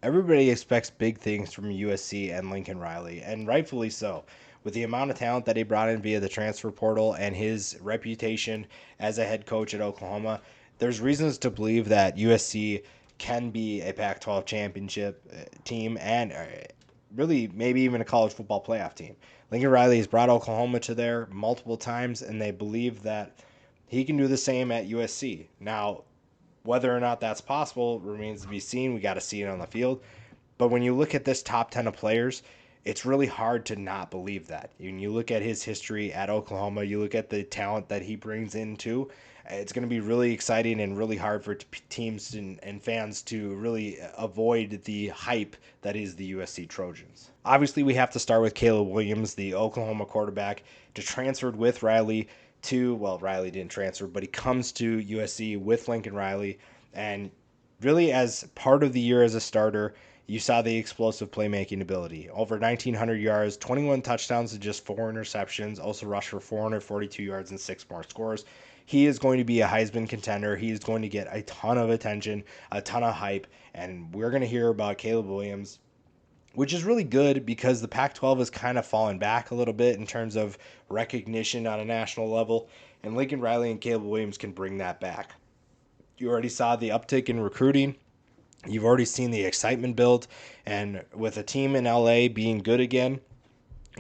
Everybody expects big things from USC and Lincoln Riley, and rightfully so. With the amount of talent that he brought in via the transfer portal and his reputation as a head coach at Oklahoma, there's reasons to believe that USC can be a Pac 12 championship team and really maybe even a college football playoff team. Lincoln Riley has brought Oklahoma to there multiple times, and they believe that he can do the same at USC. Now, whether or not that's possible remains to be seen. We got to see it on the field. But when you look at this top 10 of players, it's really hard to not believe that. When you look at his history at Oklahoma, you look at the talent that he brings into, it's going to be really exciting and really hard for teams and fans to really avoid the hype that is the USC Trojans. Obviously, we have to start with Caleb Williams, the Oklahoma quarterback, to transferred with Riley to, well, Riley didn't transfer, but he comes to USC with Lincoln Riley. And really, as part of the year as a starter, you saw the explosive playmaking ability. Over 1,900 yards, 21 touchdowns, and just 4 interceptions. Also rushed for 442 yards and 6 more scores. He is going to be a Heisman contender. He is going to get a ton of attention, a ton of hype, and we're going to hear about Caleb Williams, which is really good because the Pac 12 has kind of fallen back a little bit in terms of recognition on a national level, and Lincoln Riley and Caleb Williams can bring that back. You already saw the uptick in recruiting. You've already seen the excitement build, and with a team in LA being good again,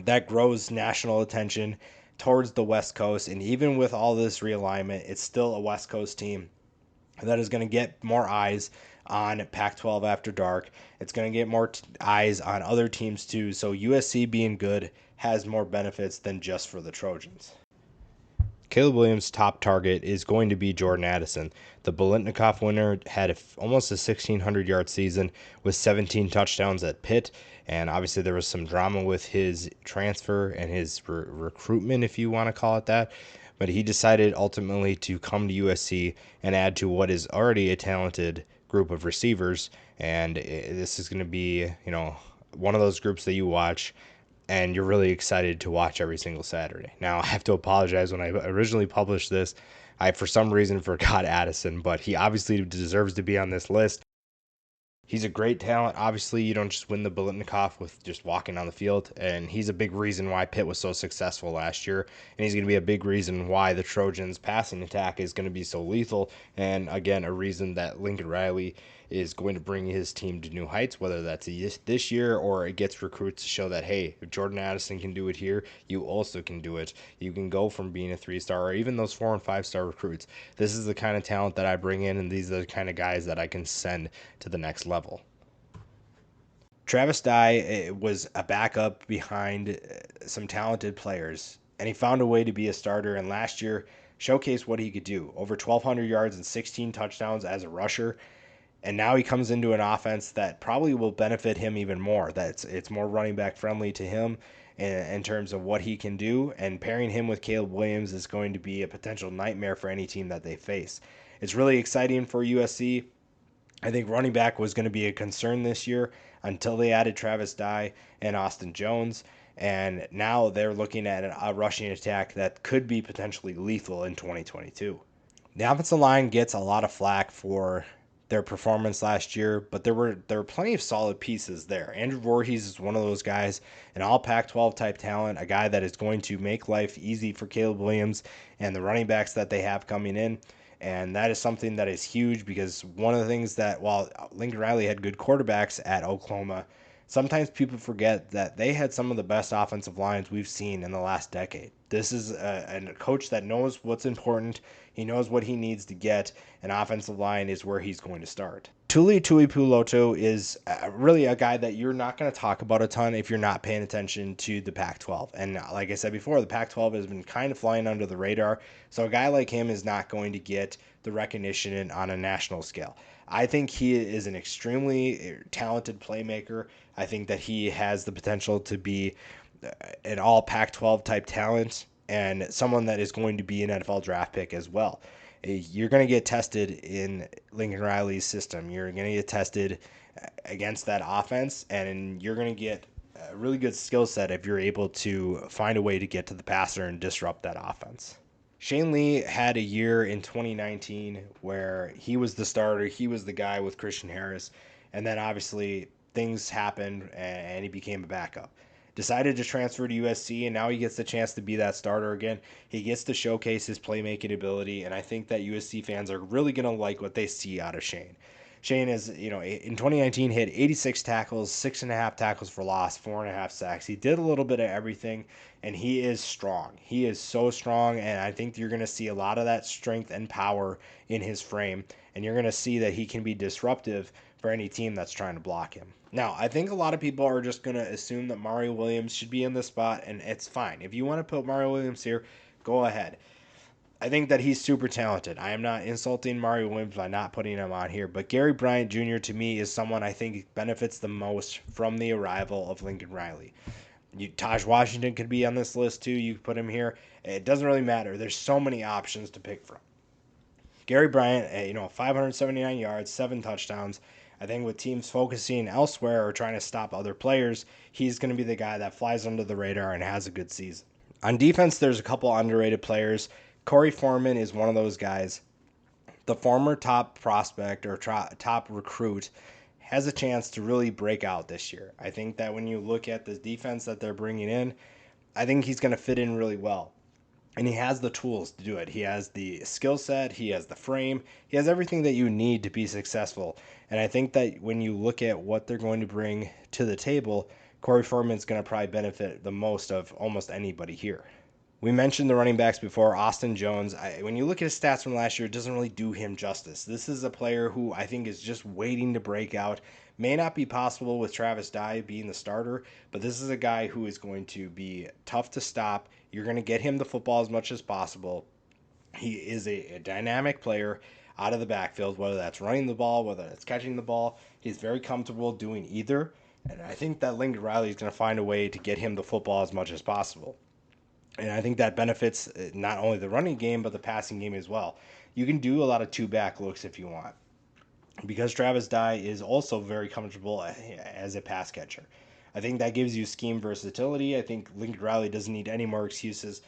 that grows national attention towards the West Coast. And even with all this realignment, it's still a West Coast team that is going to get more eyes on Pac 12 After Dark. It's going to get more eyes on other teams too. So USC being good has more benefits than just for the Trojans. Caleb Williams' top target is going to be Jordan Addison. The Bolitnikoff winner had almost a 1,600-yard season with 17 touchdowns at Pitt, and obviously there was some drama with his transfer and his recruitment, if you want to call it that. But he decided ultimately to come to USC and add to what is already a talented group of receivers, and this is going to be, one of those groups that you watch and you're really excited to watch every single Saturday. Now, I have to apologize. When I originally published this, I, for some reason, forgot Addison, but he obviously deserves to be on this list. He's a great talent. Obviously, you don't just win the Bolitnikoff with just walking on the field, and he's a big reason why Pitt was so successful last year, and he's going to be a big reason why the Trojans' passing attack is going to be so lethal, and again, a reason that Lincoln Riley is going to bring his team to new heights, whether that's this year or it gets recruits to show that, hey, if Jordan Addison can do it here, you also can do it. You can go from being a 3-star or even those 4- and 5-star recruits. This is the kind of talent that I bring in, and these are the kind of guys that I can send to the next level. Travis Dye was a backup behind some talented players, and he found a way to be a starter, and last year showcased what he could do. Over 1,200 yards and 16 touchdowns as a rusher. And now he comes into an offense that probably will benefit him even more. That it's more running back friendly to him in terms of what he can do. And pairing him with Caleb Williams is going to be a potential nightmare for any team that they face. It's really exciting for USC. I think running back was going to be a concern this year until they added Travis Dye and Austin Jones. And now they're looking at a rushing attack that could be potentially lethal in 2022. The offensive line gets a lot of flack for their performance last year, but there were plenty of solid pieces there. Andrew Voorhees is one of those guys, an all Pac-12 type talent, a guy that is going to make life easy for Caleb Williams and the running backs that they have coming in. And that is something that is huge because one of the things that, while Lincoln Riley had good quarterbacks at Oklahoma, sometimes people forget that they had some of the best offensive lines we've seen in the last decade. This is a coach that knows what's important. He knows what he needs to get. An offensive line is where he's going to start. Tuipu Loto is really a guy that you're not going to talk about a ton if you're not paying attention to the Pac-12. And like I said before, the Pac-12 has been kind of flying under the radar. So a guy like him is not going to get the recognition on a national scale. I think he is an extremely talented playmaker. I think that he has the potential to be an all Pac-12 type talent and someone that is going to be an NFL draft pick as well. You're going to get tested in Lincoln Riley's system. You're going to get tested against that offense, and you're going to get a really good skill set if you're able to find a way to get to the passer and disrupt that offense. Shane Lee had a year in 2019 where he was the starter. He was the guy with Christian Harris. And then obviously things happened and he became a backup. Decided to transfer to USC, and now he gets the chance to be that starter again. He gets to showcase his playmaking ability, and I think that USC fans are really going to like what they see out of Shane. Shane is, in 2019 hit 86 tackles, 6.5 tackles for loss, 4.5 sacks. He did a little bit of everything, and he is strong. He is so strong, and I think you're going to see a lot of that strength and power in his frame, and you're going to see that he can be disruptive for any team that's trying to block him. Now, I think a lot of people are just going to assume that Mario Williams should be in this spot, and it's fine. If you want to put Mario Williams here, go ahead. I think that he's super talented. I am not insulting Mario Williams by not putting him on here, but Gary Bryant Jr. to me is someone I think benefits the most from the arrival of Lincoln Riley. Taj Washington could be on this list too. You could put him here. It doesn't really matter. There's so many options to pick from. Gary Bryant, 579 yards, 7 touchdowns. I think with teams focusing elsewhere or trying to stop other players, he's going to be the guy that flies under the radar and has a good season. On defense, there's a couple underrated players. Corey Foreman is one of those guys. The former top prospect or top recruit has a chance to really break out this year. I think that when you look at the defense that they're bringing in, I think he's going to fit in really well. And he has the tools to do it. He has the skill set, he has the frame, he has everything that you need to be successful. And I think that when you look at what they're going to bring to the table, Corey Foreman's going to probably benefit the most of almost anybody here. We mentioned the running backs before, Austin Jones. When you look at his stats from last year, it doesn't really do him justice. This is a player who I think is just waiting to break out. May not be possible with Travis Dye being the starter, but this is a guy who is going to be tough to stop. You're going to get him the football as much as possible. He is a dynamic player out of the backfield, whether that's running the ball, whether that's catching the ball. He's very comfortable doing either. And I think that Lincoln Riley is going to find a way to get him the football as much as possible. And I think that benefits not only the running game, but the passing game as well. You can do a lot of two-back looks if you want. Because Travis Dye is also very comfortable as a pass catcher. I think that gives you scheme versatility. I think Lincoln Riley doesn't need any more excuses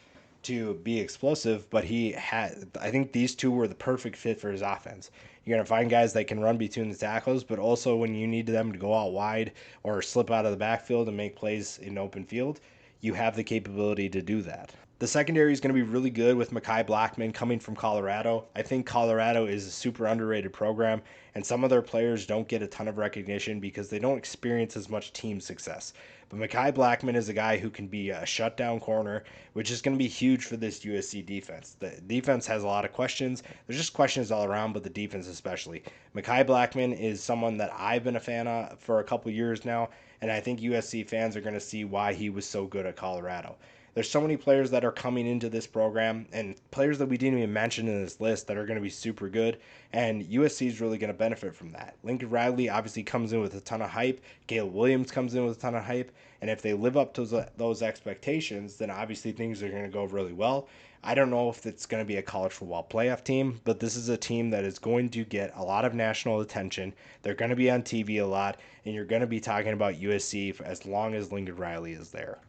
to be explosive, but I think these two were the perfect fit for his offense. You're going to find guys that can run between the tackles, but also when you need them to go out wide or slip out of the backfield and make plays in open field, you have the capability to do that. The secondary is going to be really good with Makai Blackman coming from Colorado. I think Colorado is a super underrated program, and some of their players don't get a ton of recognition because they don't experience as much team success. But Makai Blackman is a guy who can be a shutdown corner, which is going to be huge for this USC defense. The defense has a lot of questions. There's just questions all around, but the defense especially. Makai Blackman is someone that I've been a fan of for a couple years now, and I think USC fans are going to see why he was so good at Colorado. There's so many players that are coming into this program and players that we didn't even mention in this list that are going to be super good, and USC is really going to benefit from that. Lincoln Riley obviously comes in with a ton of hype. Caleb Williams comes in with a ton of hype, and if they live up to those expectations, then obviously things are going to go really well. I don't know if it's going to be a college football playoff team, but this is a team that is going to get a lot of national attention. They're going to be on TV a lot, and you're going to be talking about USC for as long as Lincoln Riley is there.